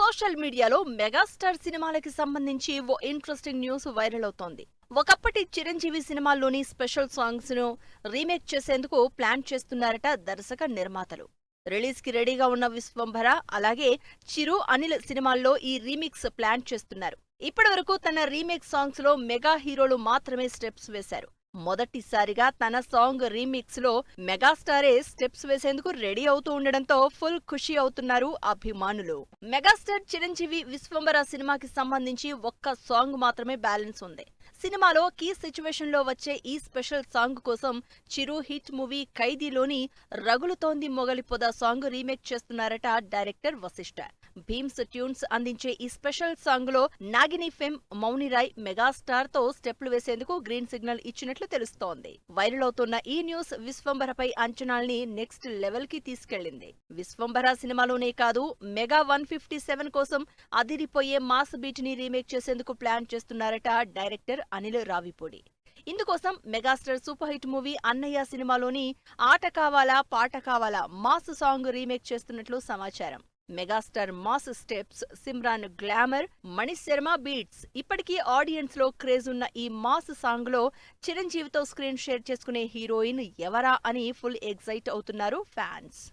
Social మీడియాలో megastar సినిమాలకి సంబంధించి ఓ ఇంట్రెస్టింగ్ న్యూస్ వైరల్ అవుతోంది. ఒకప్పటి చిరంజీవి సినిమాల్లోని స్పెషల్ సాంగ్స్ ను రీమేక్ చేసేందుకు ప్లాన్ చేస్తున్నారట దర్శక నిర్మాతలు. రిలీజ్ కి రెడీగా ఉన్న విశ్వంభర, అలాగే చిరు, అనిల్ సినిమాల్లో ఈ రీమిక్స్ ప్లాన్ చేస్తున్నారు. ఇప్పటివరకు తన రీమేక్ సాంగ్స్ లో మెగా హీరోలు మాత్రమే స్టెప్స్ వేశారు. మొదటిసారిగా తన సాంగ్ రీమిక్స్ లో మెగాస్టారే స్టెప్స్ వేసేందుకు రెడీ అవుతూ ఉండడంతో ఫుల్ ఖుషి అవుతున్నారు అభిమానులు. మెగాస్టార్ చిరంజీవి విశ్వంబర సినిమాకి సంబంధించి ఒక్క సాంగ్ మాత్రమే బ్యాలెన్స్ ఉంది. సినిమాలో కీ సిచ్యువేషన్ లో వచ్చే ఈ స్పెషల్ సాంగ్ కోసం చిరు హిట్ మూవీ ఖైదీలోని రగులుతోంది మొగలి పొద సాంగ్ రీమేక్ చేస్తున్నారట డైరెక్టర్ వశిష్ఠ. భీమ్స్ ట్యూన్స్ అందించే ఈ స్పెషల్ సాంగ్ లో నాగిని ఫెమ్, మౌనిరాయ్ మెగాస్టార్ తో స్టెప్లు వేసేందుకు గ్రీన్ సిగ్నల్ ఇచ్చినట్లు తెలుస్తోంది. వైరల్ అవుతున్న ఈ న్యూస్ విశ్వంభరపై అంచనాల్ని నెక్స్ట్ లెవెల్ కి తీసుకెళ్లింది. విశ్వంభర సినిమాలోనే కాదు, మెగా 157 కోసం అదిరిపోయే మాస్ బీట్ ని రీమేక్ చేసేందుకు ప్లాన్ చేస్తున్నారట డైరెక్టర్ అనిల్ రావిపూడి. ఇందుకోసం మెగాస్టార్ సూపర్ హిట్ మూవీ అన్నయ్య సినిమాలోని ఆట కావాలా పాట కావాలా మాస్ సాంగ్ రీమేక్ చేస్తున్నట్లు సమాచారం. Megastar mass steps, Simran glamour, Manish Sharma beats, ఇప్పటికీ ఆడియన్స్ లో క్రేజ్ ఉన్న ఈ మాస్ సాంగ్ లో చిరంజీవితో స్క్రీన్ షేర్ చేసుకునే హీరోయిన్ ఎవరా అని ఫుల్ ఎగ్జైట్ అవుతున్నారు ఫ్యాన్స్.